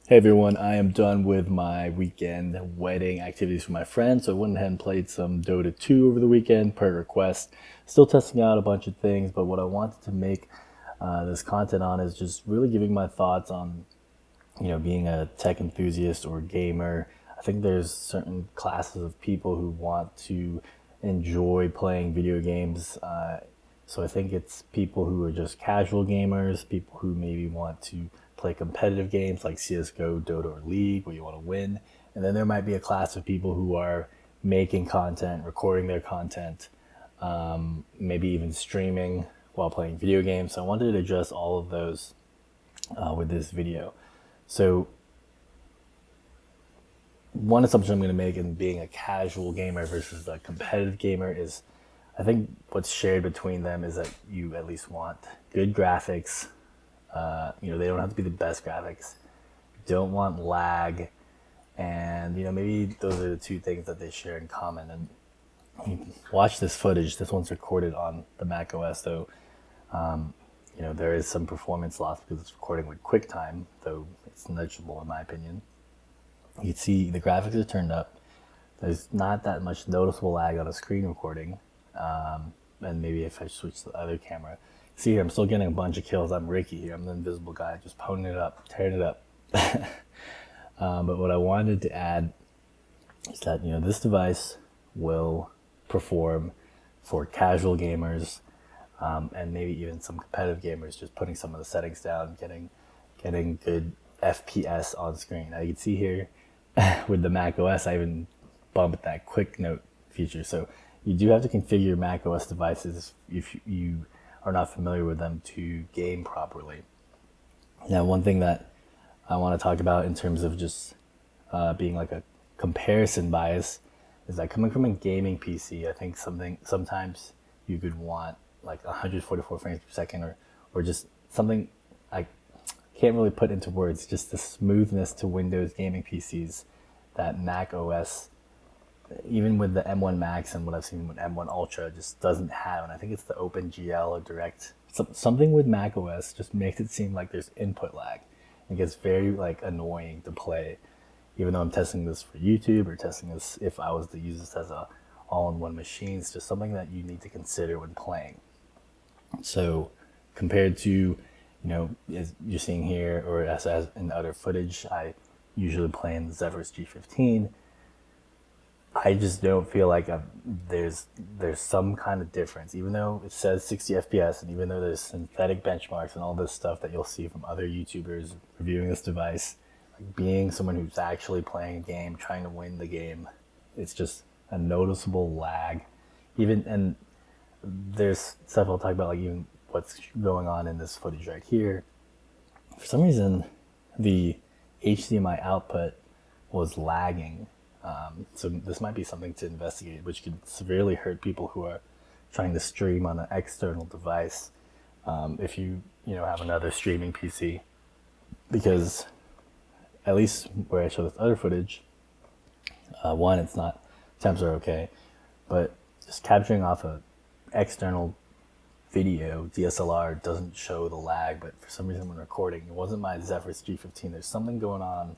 Hey everyone, I am done with my weekend wedding activities for my friends. So I went ahead and played some Dota 2 over the weekend per request. Still testing out a bunch of things, but what I wanted to make this content on is just really giving my thoughts on, being a tech enthusiast or gamer. I think there's certain classes of people who want to enjoy playing video games. So I think it's people who are just casual gamers, people who maybe want to play competitive games like CSGO, Dota, or League, where you want to win. And then there might be a class of people who are making content, recording their content, maybe even streaming while playing video games. So I wanted to address all of those with this video. So one assumption I'm going to make in being a casual gamer versus a competitive gamer is I think what's shared between them is that you at least want good graphics. They don't have to be the best graphics. You don't want lag, and maybe those are the two things that they share in common. And watch this footage. This one's recorded on the Mac OS, though. There is some performance loss because it's recording with QuickTime, though it's negligible in my opinion. You can see the graphics are turned up. There's not that much noticeable lag on a screen recording. And maybe if I switch to the other camera. See here, I'm still getting a bunch of kills. I'm Ricky here. I'm the invisible guy, just poning it up, tearing it up. But what I wanted to add is that, this device will perform for casual gamers, and maybe even some competitive gamers, just putting some of the settings down, getting good FPS on screen. Now you can see here with the Mac OS, I even bumped that quick note feature. So you do have to configure your Mac OS devices if you are not familiar with them to game properly. Now, one thing that I want to talk about in terms of just being like a comparison bias is that coming from a gaming PC, I think sometimes you could want like 144 frames per second or just something I can't really put into words, just the smoothness to Windows gaming PCs that Mac OS, even with the M1 Max and what I've seen with M1 Ultra, just doesn't have. And I think it's the OpenGL or Direct. Something with Mac OS just makes it seem like there's input lag. It gets very annoying to play, even though I'm testing this for YouTube or testing this if I was to use this as a all-in-one machine. It's just something that you need to consider when playing. So compared to, as you're seeing here, or as in other footage, I usually play in the Zephyrus G15. I just don't feel like there's some kind of difference, even though it says 60 FPS, and even though there's synthetic benchmarks and all this stuff that you'll see from other YouTubers reviewing this device. Like being someone who's actually playing a game, trying to win the game, it's just a noticeable lag. And there's stuff I'll talk about, like even what's going on in this footage right here. For some reason, the HDMI output was lagging. So this might be something to investigate, which could severely hurt people who are trying to stream on an external device. If you have another streaming PC, because at least where I show this other footage, one, it's not, temps are okay, but just capturing off a external video DSLR doesn't show the lag. But for some reason when recording, it wasn't my Zephyrus G15. There's something going on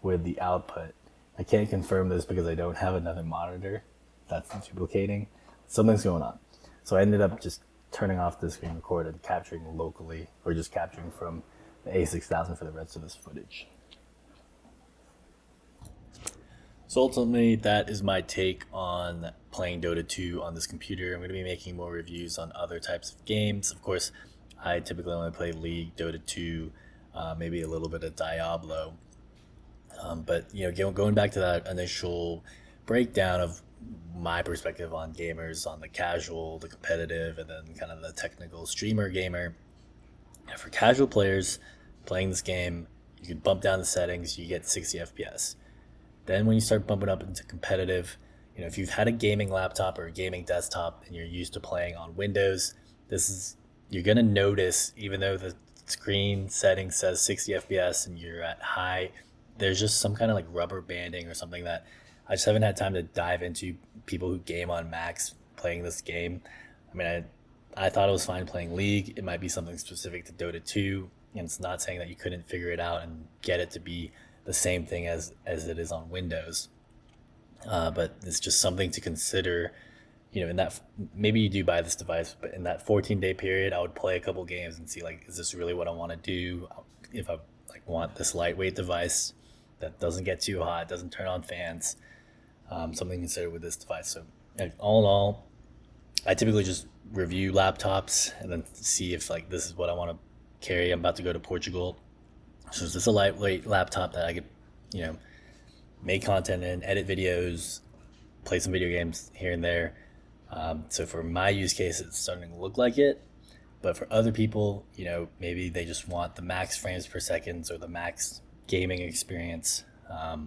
with the output. I can't confirm this because I don't have another monitor that's duplicating. Something's going on. So I ended up just turning off the screen record and capturing locally, or just capturing from the A6000 for the rest of this footage. So ultimately, that is my take on playing Dota 2 on this computer. I'm going to be making more reviews on other types of games. Of course, I typically only play League, Dota 2, maybe a little bit of Diablo. But going back to that initial breakdown of my perspective on gamers, on the casual, the competitive, and then kind of the technical streamer gamer. For casual players playing this game, you can bump down the settings, you get 60 FPS. Then when you start bumping up into competitive, if you've had a gaming laptop or a gaming desktop and you're used to playing on Windows, you're gonna notice, even though the screen setting says 60 FPS and you're at high, there's just some kind of rubber banding or something that I just haven't had time to dive into. People who game on Macs playing this game. I mean, I thought it was fine playing League. It might be something specific to Dota 2. and it's not saying that you couldn't figure it out and get it to be the same thing as it is on Windows. But it's just something to consider. In that, maybe you do buy this device, but in that 14-day period, I would play a couple games and see, like, is this really what I want to do? If I want this lightweight device that doesn't get too hot, doesn't turn on fans, something to consider with this device. So, all in all, I typically just review laptops and then see if, like, this is what I want to carry. I'm about to go to Portugal, so is this a lightweight laptop that I could, make content in, edit videos, play some video games here and there. So for my use case, it's starting to look like it. But for other people, maybe they just want the max frames per second or the max gaming experience. I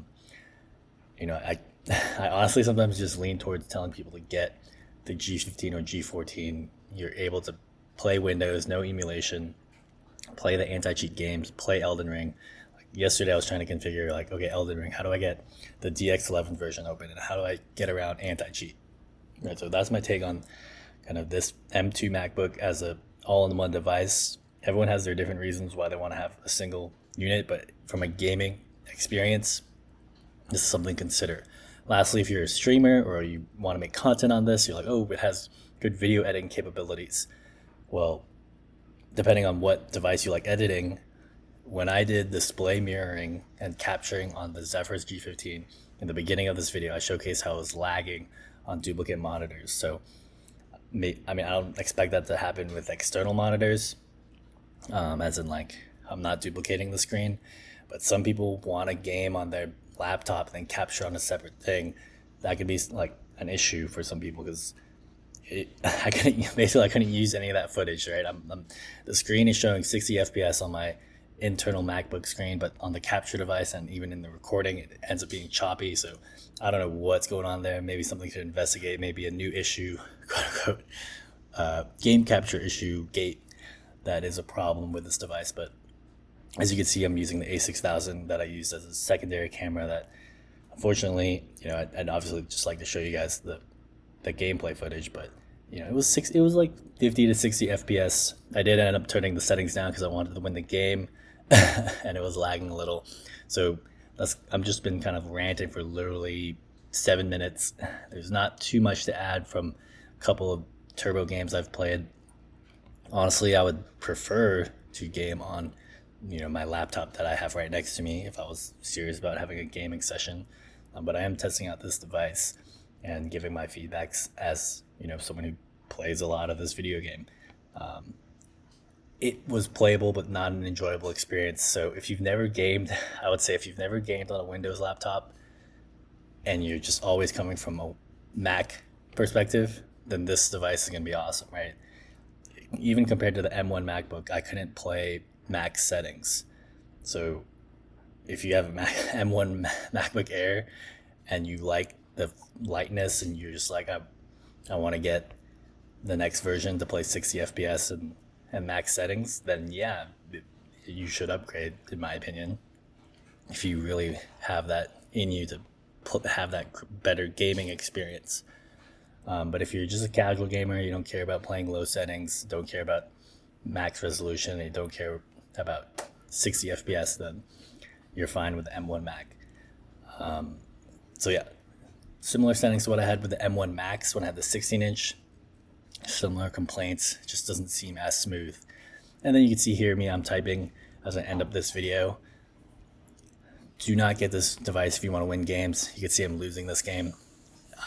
honestly sometimes just lean towards telling people to get the G15 or G14. You're able to play Windows, no emulation, play the anti-cheat games, play Elden Ring. Yesterday I was trying to configure, okay, Elden Ring, how do I get the DX11 version open, and how do I get around anti-cheat? Right, so that's my take on kind of this M2 MacBook as a all-in-one device. Everyone has their different reasons why they want to have a single unit, but from a gaming experience, this is something to consider. Lastly, if you're a streamer or you want to make content on this, you're like, oh, it has good video editing capabilities. Well, depending on what device you like editing, when I did display mirroring and capturing on the Zephyrus G15 in the beginning of this video, I showcased how it was lagging on duplicate monitors. So, I don't expect that to happen with external monitors, as in, I'm not duplicating the screen, but some people want a game on their laptop and then capture on a separate thing. That could be an issue for some people because I couldn't use any of that footage, right? The screen is showing 60 FPS on my internal MacBook screen, but on the capture device and even in the recording, it ends up being choppy. So I don't know what's going on there. Maybe something to investigate, maybe a new issue, quote unquote, game capture issue gate that is a problem with this device. But as you can see, I'm using the A6000 that I used as a secondary camera that, unfortunately, I'd obviously just like to show you guys the gameplay footage, but it was 50 to 60 FPS. I did end up turning the settings down because I wanted to win the game, and it was lagging a little. So I'm just been kind of ranting for literally 7 minutes. There's not too much to add from a couple of turbo games I've played. Honestly, I would prefer to game on my laptop that I have right next to me if I was serious about having a gaming session. But I am testing out this device and giving my feedbacks as someone who plays a lot of this video game. It was playable but not an enjoyable experience. So if you've never gamed, I would say if you've never gamed on a Windows laptop and you're just always coming from a Mac perspective, then this device is going to be awesome, right? Even compared to the M1 MacBook, I couldn't play Mac settings. So if you have a M1 MacBook Air and you like the lightness and you're just like, I want to get the next version to play 60 FPS and max settings, then yeah, you should upgrade, in my opinion, if you really have that in you to have that better gaming experience. But if you're just a casual gamer, you don't care about playing low settings, don't care about max resolution, and you don't care about 60 FPS, then you're fine with the M1 Mac. So yeah, similar settings to what I had with the M1 Max when I had the 16-inch. Similar complaints, it just doesn't seem as smooth. And then you can see here I'm typing as I end up this video. Do not get this device if you want to win games. You can see I'm losing this game.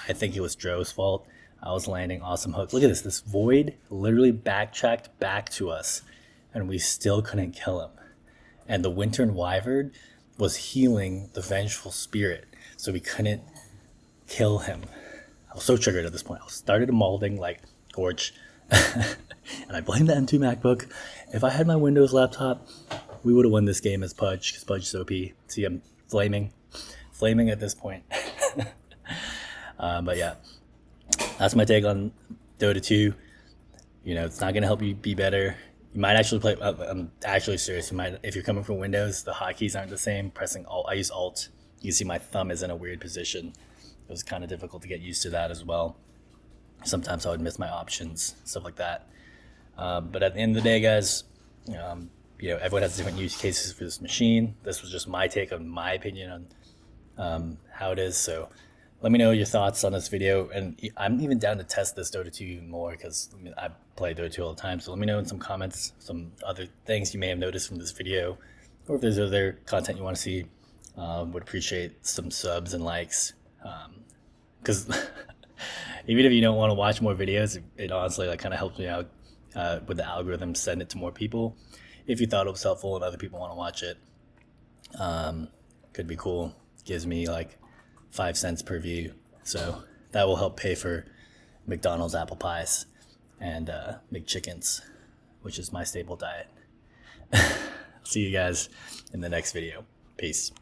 I think it was Dro's fault. I was landing awesome hooks. Look at this Void literally backtracked back to us and we still couldn't kill him. And the Wintern Wyvern was healing the Vengeful Spirit, so we couldn't kill him. I was so triggered at this point. I started molding like Gorge, and I blame the M2 MacBook. If I had my Windows laptop, we would have won this game as Pudge, because Pudge is OP. See, I'm flaming at this point. But yeah, that's my take on Dota 2. It's not going to help you be better. You might actually play, I'm actually serious, you might, if you're coming from Windows, the hotkeys aren't the same. Pressing Alt, I use Alt. You can see my thumb is in a weird position. It was kind of difficult to get used to that as well. Sometimes I would miss my options, stuff like that. But at the end of the day, guys, everyone has different use cases for this machine. This was just my take on my opinion on how it is. So let me know your thoughts on this video, and I'm even down to test this Dota 2 even more, because I play Dota 2 all the time. So let me know in some comments some other things you may have noticed from this video, or if there's other content you want to see. Would appreciate some subs and likes, because even if you don't want to watch more videos, it honestly kind of helps me out with the algorithm, send it to more people. If you thought it was helpful and other people want to watch it, could be cool. Gives me 5 cents per view, so that will help pay for McDonald's apple pies and McChickens, which is my staple diet. See you guys in the next video. Peace.